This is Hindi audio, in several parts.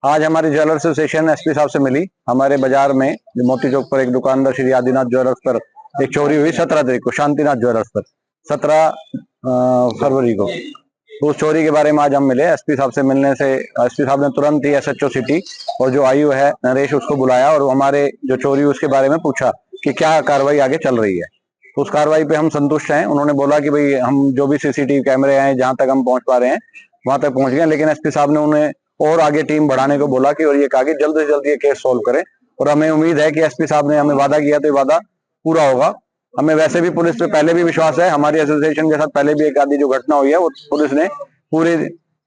आज हमारी ज्वेलर एसोसिएशन एसपी साहब से मिली। हमारे बाजार में मोती चौक पर एक दुकानदार श्री आदिनाथ ज्वेलर्स पर एक चोरी हुई 17 तारीख को, शांतिनाथ ज्वेलर्स पर 17 फरवरी को। तो उस चोरी के बारे में आज हम मिले। एसपी साहब से मिलने से एसपी साहब ने तुरंत ही एसएचओ सिटी और जो आयु है नरेश उसको बुलाया और हमारे जो चोरी हुई उसके बारे में पूछा कि क्या कार्रवाई आगे चल रही है। तो उस कार्रवाई पे हम संतुष्ट हैं। उन्होंने बोला कि भाई हम जो भी सीसीटीवी कैमरे हैं जहां तक हम पहुंच पा रहे हैं वहां तक पहुंच गए, लेकिन एसपी साहब ने उन्हें और आगे टीम बढ़ाने को बोला कि और ये कहा कि जल्द से जल्द ये केस सोल्व करें। और हमें उम्मीद है कि एसपी साहब ने हमें वादा किया तो ये वादा पूरा होगा। हमें वैसे भी पुलिस पे पहले भी विश्वास है। हमारी एसोसिएशन के साथ पहले भी एक आदि जो घटना हुई है वो पुलिस ने पूरे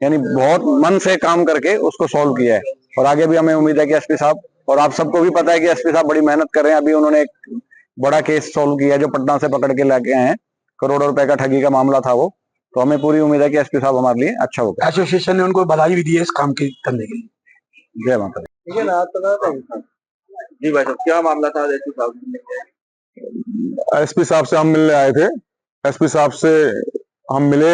यानी बहुत मन से काम करके उसको सोल्व किया है। और आगे भी हमें उम्मीद है कि एसपी साहब, और आप सबको भी पता है कि एसपी साहब बड़ी मेहनत कर रहे हैं। अभी उन्होंने एक बड़ा केस सोल्व किया है जो पटना से पकड़ के लेके आए हैं, करोड़ों रुपए का ठगी का मामला था वो। तो हमें पूरी उम्मीद है कि एसपी साहब हमारे लिए अच्छा होगा। एसोसिएशन ने उनको बधाई भी दी है इस काम के करने के लिए। जय माता दी। जी भाई साहब, क्या मामला था एसपी साहब? एसपी साहब से हम मिलने आए थे। एसपी साहब से हम मिले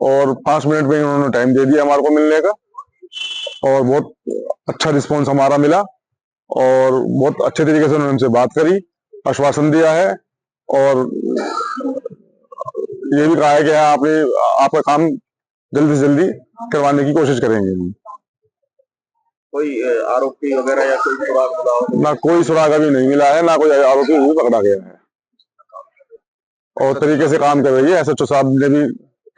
और 5 मिनट में उन्होंने टाइम दे दिया हमारे को मिलने का, और बहुत अच्छा रिस्पांस हमारा मिला और बहुत अच्छे तरीके से उन्होंने हमसे बात करी, आश्वासन दिया है और ये भी कहा है कि आपका काम जल्दी से जल्दी करवाने की कोशिश करेंगे। कोई आरोपी वगैरह या कोई सुराग मिला हो? ना कोई सुराग अभी नहीं मिला है, ना कोई आरोपी भी पकड़ा गया है और तरीके से काम कर रही है। एसएचओ साहब ने भी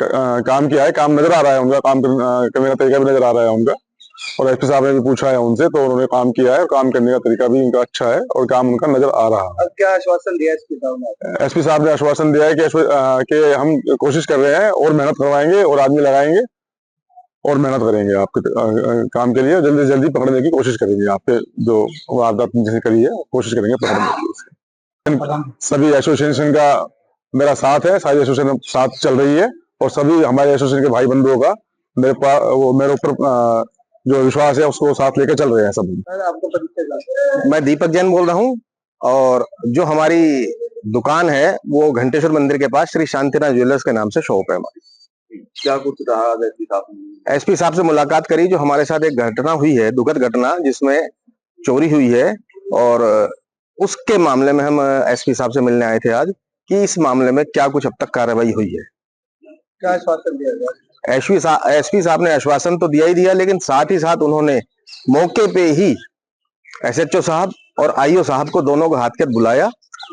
काम किया है, काम नजर आ रहा है उनका, काम करने का तरीका भी नजर आ रहा है उनका। और एसपी साहब ने भी पूछा है उनसे तो उन्होंने काम किया है और काम करने का तरीका भी उनका अच्छा है और काम उनका नजर आ रहा है। अब क्या आश्वासन दिया एसपी साहब ने? एसपी साहब ने आश्वासन दिया है कि हम कोशिश कर रहे हैं और मेहनत करवाएंगे और आदमी लगाएंगे और मेहनत करेंगे आपके काम के लिए। जल्दी से जल्दी पकड़ने की कोशिश करेंगे, आपके जो वारदात जिसे करी है कोशिश करेंगे पकड़ने की। सभी एसोसिएशन का मेरा साथ है, सारी एसोसिएशन साथ चल रही है और सभी हमारे एसोसिएशन के भाई बंधुओं का मेरे ऊपर जो विश्वास है उसको साथ लेकर चल रहे हैं सब। आपको परिचय? मैं दीपक जैन बोल रहा हूँ और जो हमारी दुकान है वो घंटेश्वर मंदिर के पास श्री शांतिनाथ ज्वेलर्स के नाम से शॉप है हमारी। क्या कुछ रहा एसपी साहब? एसपी साहब से मुलाकात करी, जो हमारे साथ एक घटना हुई है, दुखद घटना जिसमें चोरी हुई है, और उसके मामले में हम एसपी साहब से मिलने आए थे आज कि इस मामले में क्या कुछ अब तक कार्रवाई हुई है। क्या आश्वासन दिया गया? एसपी साहब ने आश्वासन तो दिया ही दिया, लेकिन साथ ही साथ उन्होंने मौके पे ही एसएचओ साहब और आईओ साहब को दोनों को हाथ के बुलाया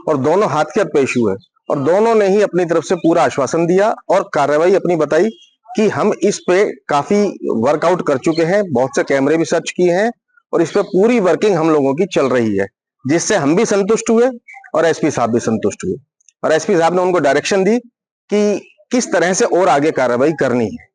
और दोनों हाथ के पेश हुए और दोनों ने ही अपनी तरफ से पूरा आश्वासन दिया और कार्रवाई अपनी बताई कि हम इस पे काफी वर्कआउट कर चुके हैं, बहुत से कैमरे भी सर्च किए हैं और इस पे पूरी वर्किंग हम लोगों की चल रही है, जिससे हम भी संतुष्ट हुए और एसपी साहब भी संतुष्ट हुए। और एसपी साहब ने उनको डायरेक्शन दी कि किस तरह से और आगे कार्रवाई करनी है।